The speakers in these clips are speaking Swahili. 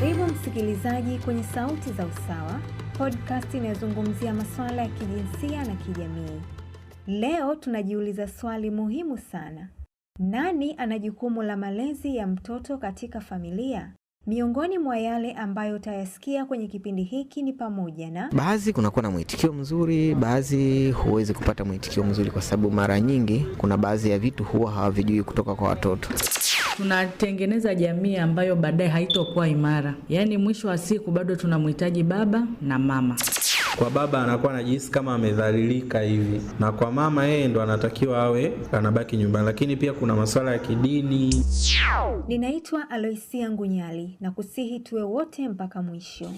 Karibu msikilizaji kwenye Sauti za Usawa, podcast inayozungumzia masuala ya kijinsia na kijamii. Leo tunajiuliza swali muhimu sana. Nani ana jukumu la malezi ya mtoto katika familia? Miongoni mwa yale ambayo utayasikia kwenye kipindi hiki ni pamoja na baadhi kunakuwa na mwitikio mzuri, baadhi huwezi kupata mwitikio mzuri kwa sababu mara nyingi kuna baadhi ya vitu huwa hawavijui kutoka kwa watoto. Tunatengeneza jamii ambayo baadaye haitokuwa imara. Yaani mwisho wa siku bado tunamhitaji baba na mama. Kwa baba anakuwa anajihisi kama amedhalilika hivi, na kwa mama yeye ndo anatakiwa awe anabaki nyumbani. Lakini pia kuna masuala ya kidini. Ninaitwa Aloisia Ngunyali na kusihi tuwe wote mpaka mwisho.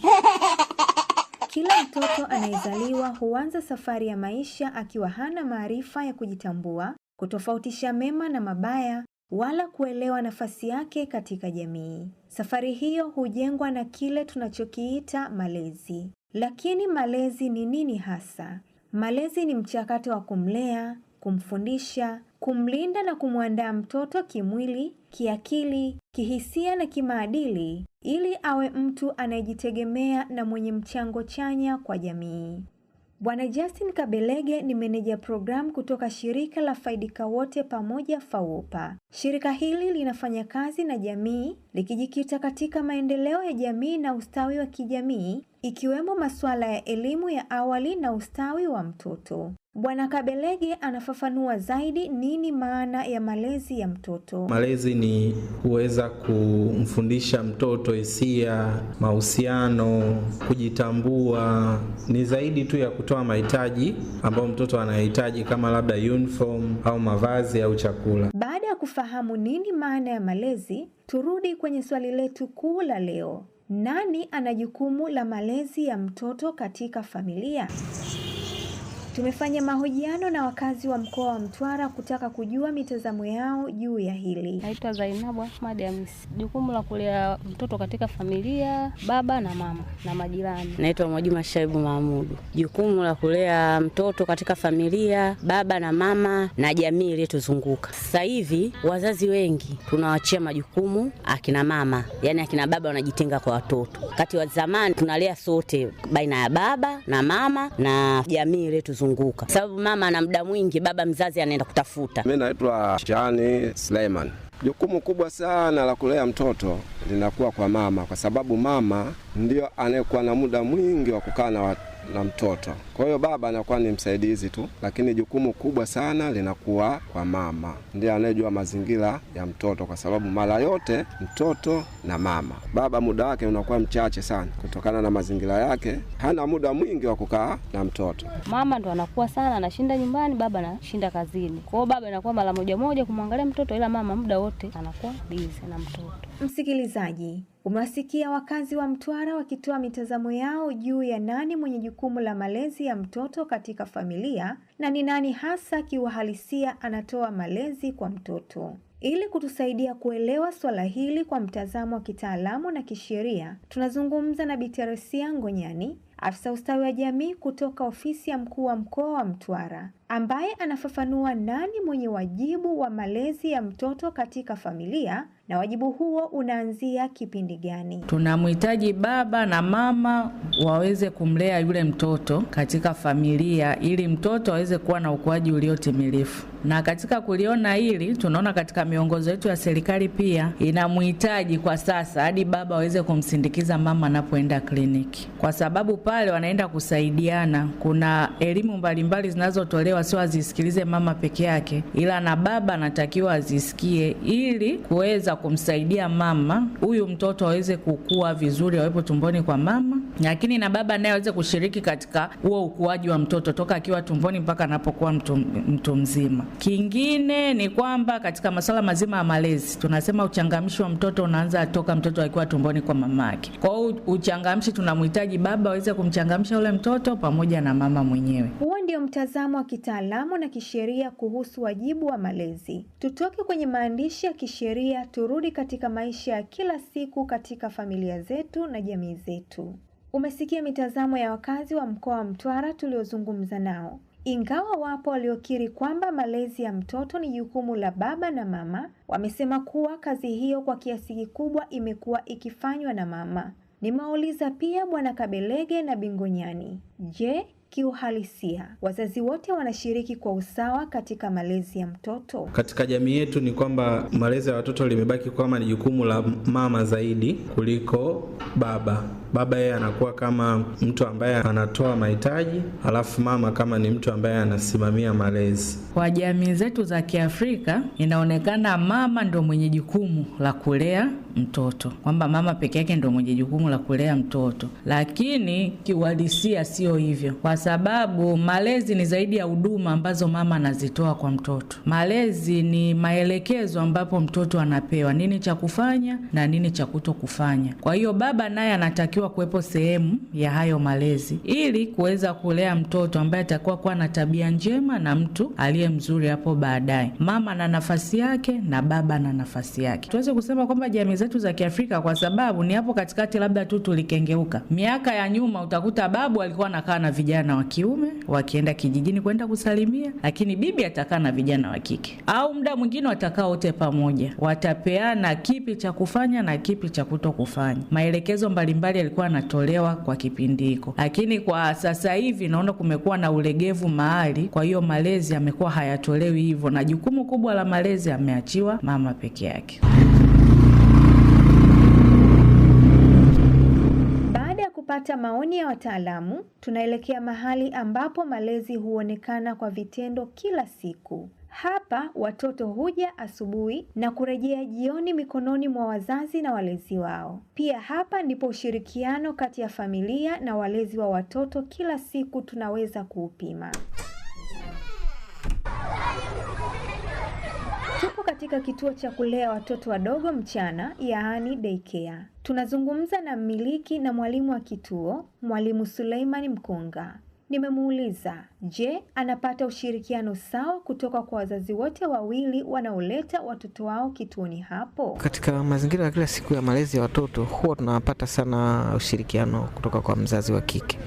Kila mtoto anayezaliwa huanza safari ya maisha akiwa hana maarifa ya kujitambua, kutofautisha mema na mabaya, wala kuelewa nafasi yake katika jamii. Safari hiyo hujengwa na kile tunachokiita malezi. Lakini malezi ni nini hasa? Malezi ni mchakato wa kumlea, kumfundisha, kumlinda na kumwandaa mtoto kimwili, kiakili, kihisia na kimaadili ili awe mtu anayejitegemea na mwenye mchango chanya kwa jamii. Bwana Justin Kabelege ni meneja program kutoka shirika la Faidika Wote Pamoja FAWOPA. Shirika hili linafanya kazi na jamii likijikita katika maendeleo ya jamii na ustawi wa kijamii, ikiwemo masuala ya elimu ya awali na ustawi wa mtoto. Bwana Kabelege anafafanua zaidi nini maana ya malezi ya mtoto. Malezi ni kuweza kumfundisha mtoto hisia, mahusiano, kujitambua. Ni zaidi tu ya kutoa mahitaji ambayo mtoto anahitaji kama labda uniform au mavazi au chakula. Baada ya kufahamu nini maana ya malezi, turudi kwenye swali letu kuu la leo. Nani ana jukumu la malezi ya mtoto katika familia? Tumefanya mahojiano na wakazi wa mkoa wa Mtwara kutaka kujua mitazamo yao juu ya hili. Naitwa Zainabu Ahmad Hamisi. Jukumu la kulea mtoto katika familia, baba na mama na majirani. Naitwa Mwajuma Shaibu Mahmudu. Jukumu la kulea mtoto katika familia, baba na mama na jamii iliyotuzunguka. Sasa hivi wazazi wengi tunawaachia majukumu akina mama, yani akina baba wanajitenga kwa watoto. Wakati wa zamani tunalea sote baina ya baba na mama na jamii iliyotuzunguka. Sababu mama ana muda mwingi, baba mzazi anaenda kutafuta. Mimi naitwa Jani Suleiman. Jukumu kubwa sana la kulea mtoto linakuwa kwa mama, kwa sababu mama ndio anayekuwa na muda mwingi wa kukaa na mtoto. Kwa hiyo baba anakuwa ni msaidizi tu, lakini jukumu kubwa sana linakuwa kwa mama. Ndiye anayejua mazingira ya mtoto, kwa sababu mara yote mtoto na mama. Baba muda wake unakuwa mchache sana kutokana na mazingira yake, hana muda mwingi wa kukaa na mtoto. Mama ndo anakuwa sana anashinda nyumbani, baba anashinda kazini. Kwa hiyo baba anakuwa mara moja kumwangalia mtoto, ila mama muda wote anakuwa busy na mtoto. Msikilizaji, umewasikia wakazi wa Mtwara wakitoa mitazamo yao juu ya nani mwenye jukumu la malezi ya mtoto katika familia na ni nani hasa kiuhalisia anatoa malezi kwa mtoto. Ili kutusaidia kuelewa swala hili kwa mtazamo wa kitaalamu na kisheria, tunazungumza na Bi Teresia Ngonyani, afisa ustawi wa jamii kutoka ofisi ya mkuu wa mkoa wa Mtwara, ambaye anafafanua nani mwenye wajibu wa malezi ya mtoto katika familia na wajibu huo unaanzia kipindi gani. Tunamhitaji baba na mama waweze kumlea yule mtoto katika familia ili mtoto aweze kuwa na ukuaji uliotimilifu. Na katika kuliona hili, tunaona katika miongozo yetu ya serikali pia inamhitaji kwa sasa hadi baba aweze kumsindikiza mama anapoenda kliniki. Kwa sababu pale wanaenda kusaidiana. Kuna elimu mbalimbali zinazotolewa, sio azisikilize mama peke yake, ila na baba anatakiwa azisikie ili kuweza kumsaidia mama huyu mtoto aweze kukua vizuri awepo tumboni kwa mama, lakini na baba naye aweze kushiriki katika huo ukuaji wa mtoto toka akiwa tumboni mpaka anapokuwa mtu mzima. Kingine ni kwamba katika masuala mazima ya malezi tunasema uchangamshi wa mtoto unaanza toka mtoto akiwa tumboni kwa mamake. Kwa hiyo uchangamshi tunamhitaji baba aweze kumchangamsha yule mtoto pamoja na mama mwenyewe. Huo ndio mtazamo wa kitaalamu na kisheria kuhusu wajibu wa malezi. Tutoke kwenye maandishi ya kisheria turudi katika maisha ya kila siku katika familia zetu na jamii zetu. Umesikia mitazamo ya wakazi wa mkoa wa Mtwara tuliozungumza nao. Ingawa wapo waliokiri kwamba malezi ya mtoto ni jukumu la baba na mama, wamesema kuwa kazi hiyo kwa kiasi kikubwa imekuwa ikifanywa na mama. Nimeuliza pia Bwana Kabelege na Bingonyani, je, kiuhalisia wazazi wote wanashiriki kwa usawa katika malezi ya mtoto? Katika jamii yetu ni kwamba malezi ya watoto limebaki kama ni jukumu la mama zaidi kuliko baba. Baba yeye anakuwa kama mtu ambaye anatoa mahitaji, halafu mama kama ni mtu ambaye anasimamia malezi. Kwa jamii zetu za Kiafrika inaonekana mama ndo mwenye jukumu la kulea mtoto, kwamba mama peke yake ndo mwenye jukumu la kulea mtoto, lakini kiuhalisia sio hivyo, kwa sababu malezi ni zaidi ya huduma ambazo mama anazitoa kwa mtoto. Malezi ni maelekezo ambapo mtoto anapewa nini cha kufanya na nini cha kutokufanya. Kwa hiyo baba naye anatakiwa kuwepo sehemu ya hayo malezi ili kuweza kulea mtoto ambaye atakuwa kuwa na tabia njema na mtu aliye mzuri hapo baadaye. Mama na nafasi yake na baba na nafasi yake. Tuweze kusema kwamba jamii zetu za Kiafrika, kwa sababu ni hapo katikati labda tu tulikengeuka. Miaka ya nyuma utakuta babu alikuwa anakaa na vijana wa kiume wakienda kijijini kwenda kusalimia, lakini bibi atakaa na vijana wa kike, au muda mwingine watakaa wote pamoja, watapeana kipi cha kufanya na kipi cha kutokufanya. Maelekezo mbalimbali yalikuwa yanatolewa kwa kipindi hiko, lakini kwa sasa hivi naona kumekuwa na ulegevu mahali, kwa hiyo malezi yamekuwa hayatolewi hivyo na jukumu kubwa la malezi ameachiwa mama peke yake. Kupata maoni ya wataalamu, tunaelekea mahali ambapo malezi huonekana kwa vitendo kila siku. Hapa watoto huja asubuhi na kurejea jioni mikononi mwa wazazi na walezi wao. Pia hapa ndipo ushirikiano kati ya familia na walezi wa watoto kila siku tunaweza kuupima. Tupo katika kituo cha kulea watoto wadogo mchana, yaani daycare. Tunazungumza na mmiliki na mwalimu wa kituo, Mwalimu Suleiman Mkunga. Nimemuuliza, je, anapata ushirikiano sawa kutoka kwa wazazi wote wawili wanaoleta watoto wao kituoni hapo? Katika mazingira ya kila siku ya malezi ya watoto huwa tunapata sana ushirikiano kutoka kwa mzazi wa kike.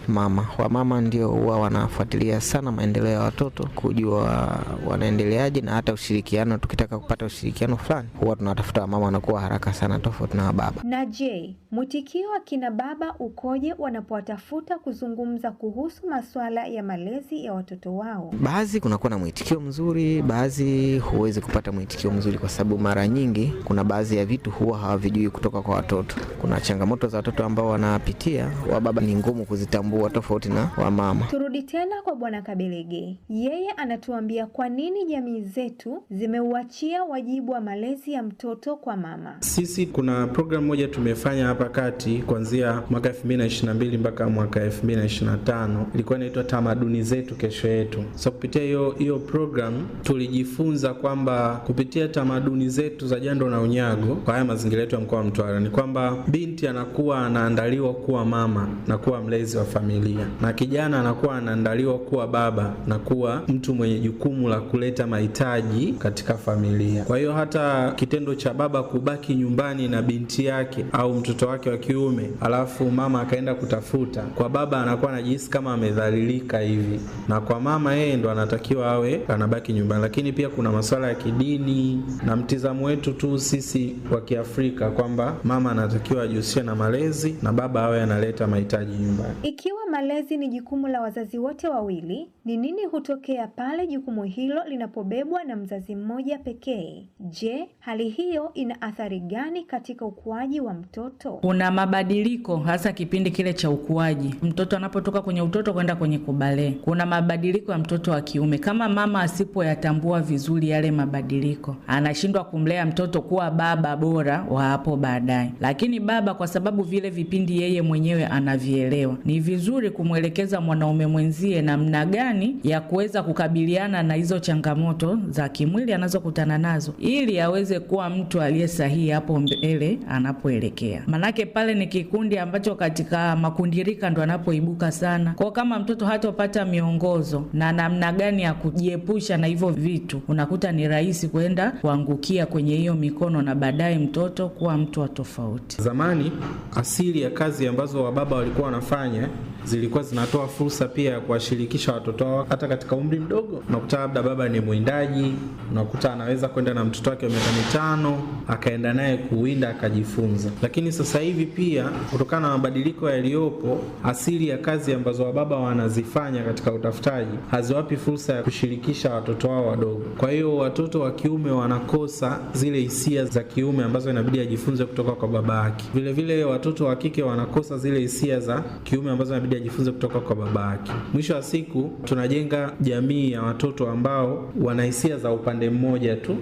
Mama ndio huwa wanafuatilia sana maendeleo ya watoto, kujua wanaendeleaje, na hata ushirikiano, tukitaka kupata ushirikiano fulani huwa tunatafuta mama, anakuwa haraka sana tofauti na baba. Na je, mwitikio wa kina baba ukoje wanapowatafuta kuzungumza kuhusu masuala ya malezi ya watoto wao? Baadhi kunakuwa na mwitikio mzuri, baadhi huwezi kupata mwitikio mzuri kwa sababu mara nyingi kuna baadhi ya vitu huwa hawavijui kutoka kwa watoto. Kuna changamoto za watoto ambao wanapitia, wa baba ni ngumu kuzitambua tofauti na wa mama. Turudi tena kwa Bwana Kabelege. Yeye anatuambia kwa nini jamii zetu zimeuachia wajibu wa malezi ya mtoto kwa mama. Sisi kuna program moja tumefanya hapa kati kuanzia mwaka 2022 mpaka mwaka 2025. Ilikuwa inaitwa Tamaduni Zetu Kesho Yetu. So kupitia hiyo program tulijifunza kwamba kupitia tamaduni zetu za jando na unyago kwa haya mazingira yetu ya mkoa wa Mtwara ni kwamba binti anakuwa anaandaliwa kuwa mama na kuwa mlezi wa familia, na kijana anakuwa anaandaliwa kuwa baba na kuwa mtu mwenye jukumu la kuleta mahitaji katika familia. Kwa hiyo hata kitendo cha baba kubaki nyumbani na binti yake au mtoto wake wa kiume alafu mama akaenda kutafuta, kwa baba anakuwa anajihisi kama amedhalilika hivi, na kwa mama yeye ndo anatakiwa awe anabaki nyumbani. Lakini pia kuna masuala ya kidini na mtizamo wetu tu sisi wa Kiafrika kwamba mama anatakiwa ajihusishe na malezi na baba awe analeta mahitaji nyumbani. Ikiwa malezi ni jukumu la wazazi wote wawili, ni nini hutokea pale jukumu hilo linapobebwa na mzazi mmoja pekee? Je, hali hiyo ina athari gani katika ukuaji wa mtoto? Kuna mabadiliko hasa kipindi kile cha ukuaji. Mtoto anapotoka kwenye utoto kwenda kwenye kubale, kuna mabadiliko ya mtoto wa kiume. Kama mama asipoyatambua vizuri yale mabadiliko, anashindwa kumlea mtoto kuwa baba bora wa hapo baadaye. Lakini baba, kwa sababu vile vipindi yeye mwenyewe anavielewa, ni vizuri kumwelekeza mwanaume mwenzie namna gani ya kuweza kukabiliana na hizo changamoto za kimwili anazokutana nazo, ili aweze kuwa mtu aliye sahihi hapo mbele anapoelekea. Manake pale ni kikundi ambacho katika makundirika ndo anapoibuka sana. Kwa kama mtoto hatopata miongozo na namna gani ya kujiepusha na hivyo vitu, unakuta ni rahisi kwenda kuangukia kwenye hiyo mikono na baadaye mtoto kuwa mtu wa tofauti. Zamani asili ya kazi ambazo wababa walikuwa wanafanya zilikuwa zinatoa fursa pia ya kuwashirikisha watoto wao hata katika umri mdogo. Unakuta labda baba ni mwindaji, unakuta anaweza kwenda na mtoto wake wa miaka 5 akaenda naye kuwinda akajifunza. Lakini sasa hivi pia kutokana na mabadiliko yaliyopo, asili ya kazi ambazo wababa wanazifanya katika utafutaji haziwapi fursa ya kushirikisha watoto wao wadogo. Kwa hiyo watoto wa kiume wanakosa zile hisia za kiume ambazo inabidi ajifunze kutoka kwa baba yake. Vile vile watoto wa kike wanakosa zile hisia za kiume ambazo inabidi ajifunze kutoka kwa baba yake. Mwisho wa siku tunajenga jamii ya watoto ambao wana hisia za upande mmoja tu,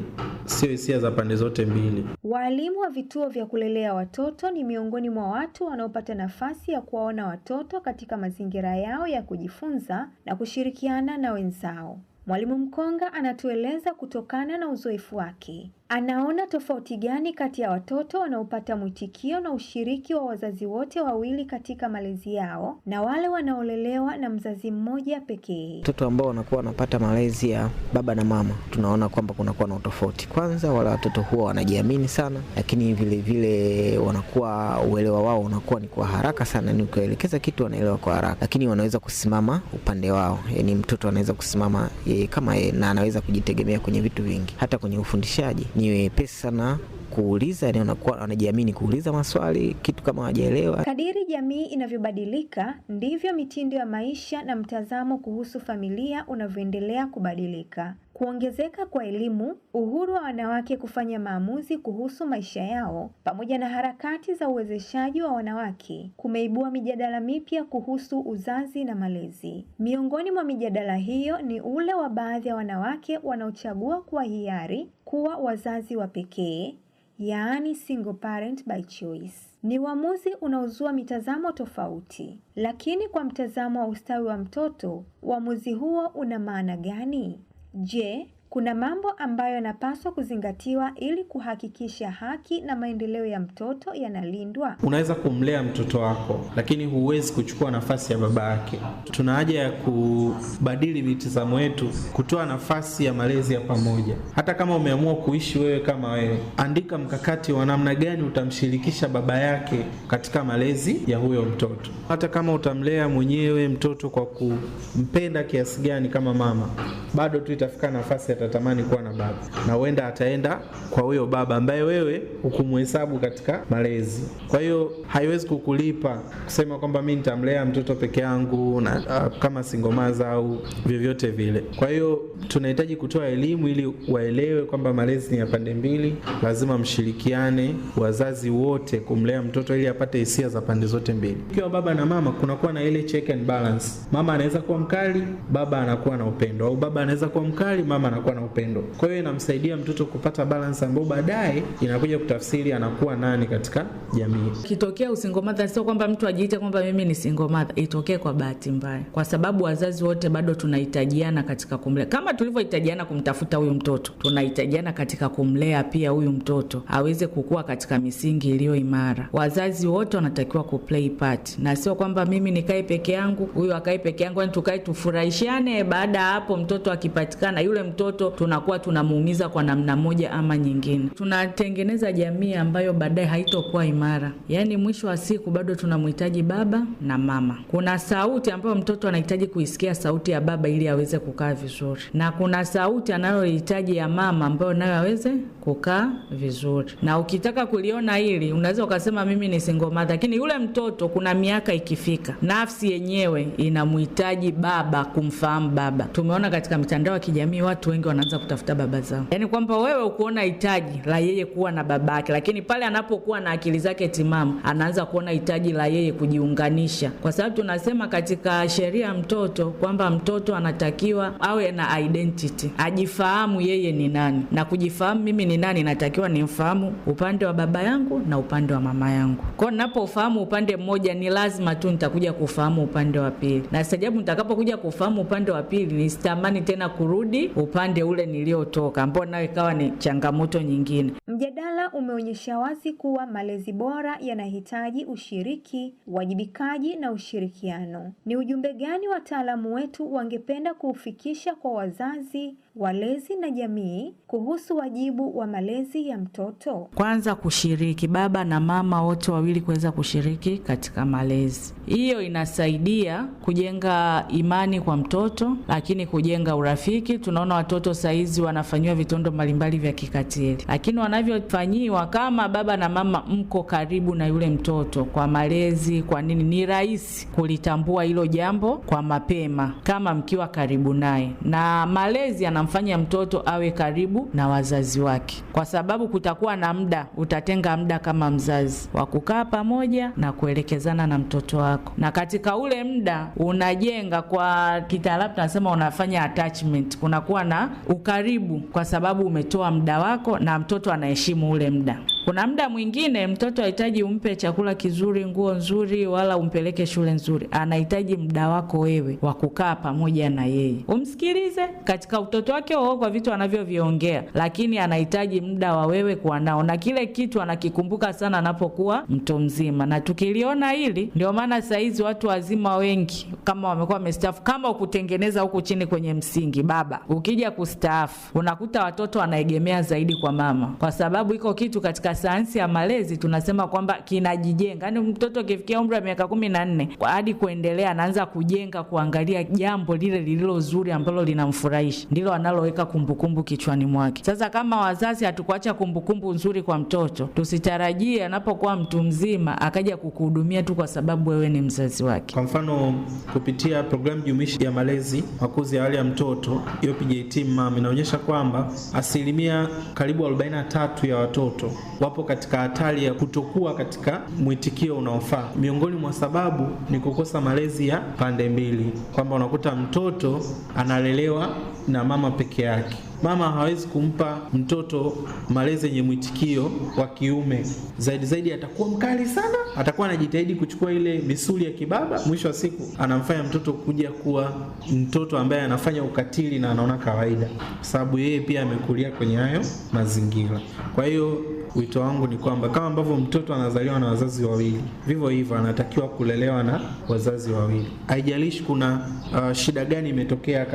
sio hisia za pande zote mbili. Walimu wa vituo vya kulelea watoto ni miongoni mwa watu wanaopata nafasi ya kuwaona watoto katika mazingira yao ya kujifunza na kushirikiana na wenzao. Mwalimu Mkonga anatueleza kutokana na uzoefu wake. Anaona tofauti gani kati ya watoto wanaopata mwitikio na ushiriki wa wazazi wote wawili katika malezi yao na wale wanaolelewa na mzazi mmoja pekee. Watoto ambao wanakuwa wanapata malezi ya baba na mama, tunaona kwamba kunakuwa na utofauti. Kwanza wale watoto huwa wanajiamini sana, lakini vile vile wanakuwa uelewa wao unakuwa ni kwa haraka sana, ni ukielekeza kitu wanaelewa kwa haraka, lakini wanaweza kusimama upande wao. Yaani mtoto anaweza kusimama kama na anaweza kujitegemea kwenye vitu vingi, hata kwenye ufundishaji ni wepesi sana kuuliza, yani wanakuwa wanajiamini kuuliza maswali kitu kama hawajaelewa. Kadiri jamii inavyobadilika, ndivyo mitindo ya maisha na mtazamo kuhusu familia unavyoendelea kubadilika. Kuongezeka kwa elimu, uhuru wa wanawake kufanya maamuzi kuhusu maisha yao, pamoja na harakati za uwezeshaji wa wanawake kumeibua mijadala mipya kuhusu uzazi na malezi. Miongoni mwa mijadala hiyo ni ule wa baadhi ya wanawake wanaochagua kwa hiari kuwa wazazi wa pekee, yaani single parent by choice. Ni uamuzi unaozua mitazamo tofauti, lakini kwa mtazamo wa ustawi wa mtoto, uamuzi huo una maana gani? Je, kuna mambo ambayo yanapaswa kuzingatiwa ili kuhakikisha haki na maendeleo ya mtoto yanalindwa? Unaweza kumlea mtoto wako, lakini huwezi kuchukua nafasi ya baba yake. Tuna haja ya kubadili mitazamo yetu, kutoa nafasi ya malezi ya pamoja. Hata kama umeamua kuishi wewe kama wewe, andika mkakati wa namna gani utamshirikisha baba yake katika malezi ya huyo mtoto. Hata kama utamlea mwenyewe mtoto kwa kumpenda kiasi gani kama mama, bado tu itafika nafasi atatamani kuwa na baba, na huenda ataenda kwa huyo baba ambaye wewe hukumhesabu katika malezi. Kwa hiyo haiwezi kukulipa kusema kwamba mimi nitamlea mtoto peke yangu na kama single mother au vyovyote vile. Kwa hiyo tunahitaji kutoa elimu ili waelewe kwamba malezi ni ya pande mbili, lazima mshirikiane wazazi wote kumlea mtoto ili apate hisia za pande zote mbili. Ikiwa baba na mama, kunakuwa na ile check and balance. Mama anaweza kuwa mkali, baba anakuwa na upendo, au baba anaweza kuwa mkali, mama anakuwa na upendo. Kwa hiyo inamsaidia mtoto kupata balance ambayo baadaye inakuja kutafsiri anakuwa nani katika jamii. Kitokea usingle mother, sio kwamba mtu ajiite kwamba mimi ni single mother, itokee kwa bahati mbaya, kwa sababu wazazi wote bado tunahitajiana katika kumlea. Kama tulivyohitajiana kumtafuta huyu mtoto, tunahitajiana katika kumlea pia huyu mtoto aweze kukua katika misingi iliyo imara. Wazazi wote wanatakiwa kuplay part, na sio kwamba mimi nikae peke yangu, huyu akae peke yangu, yani tukae tufurahishane. Baada ya hapo mtoto akipatikana, yule mtoto tunakuwa tunamuumiza kwa namna moja ama nyingine. Tunatengeneza jamii ambayo baadaye haitokuwa imara. Yaani mwisho wa siku bado tunamhitaji baba na mama. Kuna sauti ambayo mtoto anahitaji kuisikia, sauti ya baba ili aweze kukaa vizuri, na kuna sauti anayohitaji ya mama ambayo nayo aweze kukaa vizuri. Na ukitaka kuliona hili, unaweza ukasema mimi ni single mother, lakini yule mtoto kuna miaka ikifika, nafsi yenyewe inamhitaji baba, kumfahamu baba. Tumeona katika mitandao ya kijamii watu wengi wanaanza kutafuta baba zao, yaani kwamba wewe ukuona hitaji la yeye kuwa na babake, lakini pale anapokuwa na akili zake timamu anaanza kuona hitaji la yeye kujiunganisha, kwa sababu tunasema katika sheria ya mtoto kwamba mtoto anatakiwa awe na identity, ajifahamu yeye ni nani. Na kujifahamu mimi ni nani, natakiwa nimfahamu upande wa baba yangu na upande wa mama yangu. Kwa hiyo ninapofahamu upande mmoja, ni lazima tu nitakuja kufahamu upande wa pili, na sababu nitakapokuja kufahamu upande wa pili nisitamani tena kurudi upande ule niliotoka, ambao nayo ikawa ni changamoto nyingine. Mjadala umeonyesha wazi kuwa malezi bora yanahitaji ushiriki, uwajibikaji na ushirikiano. Ni ujumbe gani wataalamu wetu wangependa kuufikisha kwa wazazi, walezi na jamii kuhusu wajibu wa malezi ya mtoto? Kwanza kushiriki, baba na mama wote wawili kuweza kushiriki katika malezi. Hiyo inasaidia kujenga imani kwa mtoto, lakini kujenga urafiki. Tunaona watoto saizi wanafanyiwa vitendo mbalimbali vya kikatili, lakini wanavyofanyiwa, kama baba na mama mko karibu na yule mtoto kwa malezi, kwa nini, ni rahisi kulitambua hilo jambo kwa mapema kama mkiwa karibu naye. Na malezi yanamfanya mtoto awe karibu na wazazi wake, kwa sababu kutakuwa na muda, utatenga muda kama mzazi wa kukaa pamoja na kuelekezana na mtoto wako, na katika ule muda unajenga, kwa kitaalamu tunasema unafanya attachment, kunakuwa na ukaribu kwa sababu umetoa muda wako na mtoto anaheshimu ule muda. Kuna muda mwingine mtoto hahitaji umpe chakula kizuri, nguo nzuri, wala umpeleke shule nzuri. Anahitaji muda wako wewe wa kukaa pamoja na yeye, umsikilize katika utoto wake kwa vitu anavyoviongea, lakini anahitaji muda wa wewe kuwa nao, na kile kitu anakikumbuka sana anapokuwa mtu mzima. Na tukiliona hili, ndio maana saizi watu wazima wengi kama wamekuwa wamestaafu, kama ukutengeneza huku chini kwenye msingi baba, ukija kustaafu unakuta watoto wanaegemea zaidi kwa mama, kwa sababu iko kitu katika sayansi ya malezi tunasema kwamba kinajijenga. Yaani mtoto kifikia umri wa miaka 14 hadi kuendelea anaanza kujenga, kuangalia jambo lile lililo zuri ambalo linamfurahisha, ndilo analoweka kumbukumbu kichwani mwake. Sasa kama wazazi hatukuacha kumbukumbu nzuri kwa mtoto, tusitarajie anapokuwa mtu mzima akaja kukuhudumia tu kwa sababu wewe ni mzazi wake. Kwa mfano, kupitia programu jumuishi ya malezi makuzi ya awali ya mtoto UPJT MAM inaonyesha kwamba asilimia karibu 43 ya watoto wapo katika hatari ya kutokuwa katika mwitikio unaofaa. Miongoni mwa sababu ni kukosa malezi ya pande mbili, kwamba unakuta mtoto analelewa na mama peke yake. Mama hawezi kumpa mtoto malezi yenye mwitikio wa kiume. Zaidi atakuwa mkali sana, atakuwa anajitahidi kuchukua ile misuli ya kibaba. Mwisho wa siku anamfanya mtoto kuja kuwa mtoto ambaye anafanya ukatili na anaona kawaida, kwa sababu yeye pia amekulia kwenye hayo mazingira. Kwa hiyo wito wangu ni kwamba kama ambavyo mtoto anazaliwa na wazazi wawili, vivyo hivyo anatakiwa kulelewa na wazazi wawili. Haijalishi kuna shida gani imetokea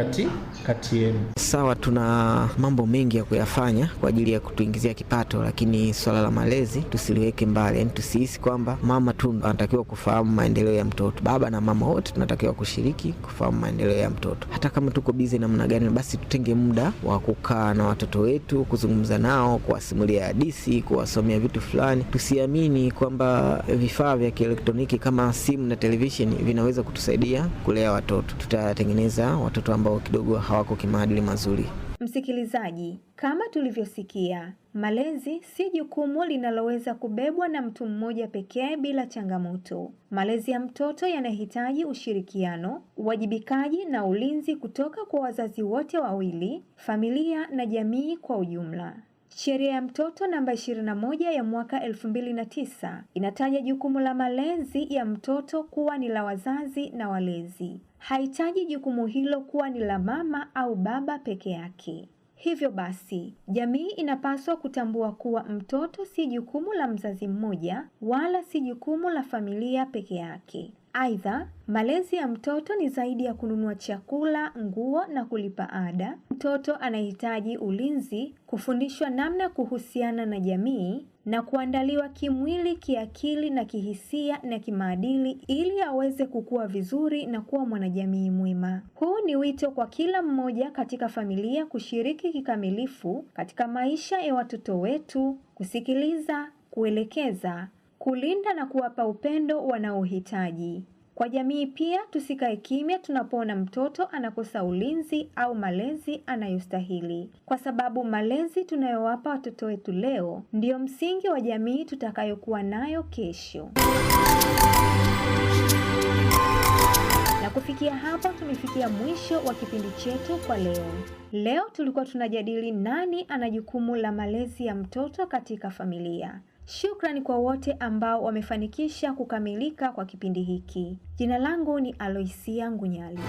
kati yenu. Sawa, tuna mambo mengi ya kuyafanya kwa ajili ya kutuingizia kipato, lakini swala la malezi tusiliweke mbali. Yaani tusihisi kwamba mama tu anatakiwa kufahamu maendeleo ya mtoto. Baba na mama wote tunatakiwa kushiriki kufahamu maendeleo ya mtoto. Hata kama tuko busy namna gani, basi tutenge muda wa kukaa na watoto wetu, kuzungumza nao, kuwasimulia hadithi, kuwasomea vitu fulani. Tusiamini kwamba vifaa vya kielektroniki kama simu na television vinaweza kutusaidia kulea watoto. Tutatengeneza watoto ambao kidogo hawako kimaadili mazuri. Msikilizaji, kama tulivyosikia, malezi si jukumu linaloweza kubebwa na mtu mmoja pekee bila changamoto. Malezi ya mtoto yanahitaji ushirikiano, uwajibikaji na ulinzi kutoka kwa wazazi wote wawili, familia na jamii kwa ujumla. Sheria ya mtoto namba 21 ya mwaka 2009 inataja jukumu la malezi ya mtoto kuwa ni la wazazi na walezi. Haitaji jukumu hilo kuwa ni la mama au baba peke yake. Hivyo basi, jamii inapaswa kutambua kuwa mtoto si jukumu la mzazi mmoja wala si jukumu la familia peke yake. Aidha, malezi ya mtoto ni zaidi ya kununua chakula, nguo na kulipa ada. Mtoto anahitaji ulinzi, kufundishwa namna kuhusiana na jamii na kuandaliwa kimwili, kiakili na kihisia na kimaadili ili aweze kukua vizuri na kuwa mwanajamii mwema. Huu ni wito kwa kila mmoja katika familia kushiriki kikamilifu katika maisha ya watoto wetu, kusikiliza, kuelekeza, kulinda na kuwapa upendo wanaohitaji. Kwa jamii pia, tusikae kimya tunapoona mtoto anakosa ulinzi au malezi anayostahili, kwa sababu malezi tunayowapa watoto wetu leo ndiyo msingi wa jamii tutakayokuwa nayo kesho. Na kufikia hapa tumefikia mwisho wa kipindi chetu kwa leo. Leo tulikuwa tunajadili nani ana jukumu la malezi ya mtoto katika familia. Shukrani kwa wote ambao wamefanikisha kukamilika kwa kipindi hiki. Jina langu ni Aloisia Ngunyali.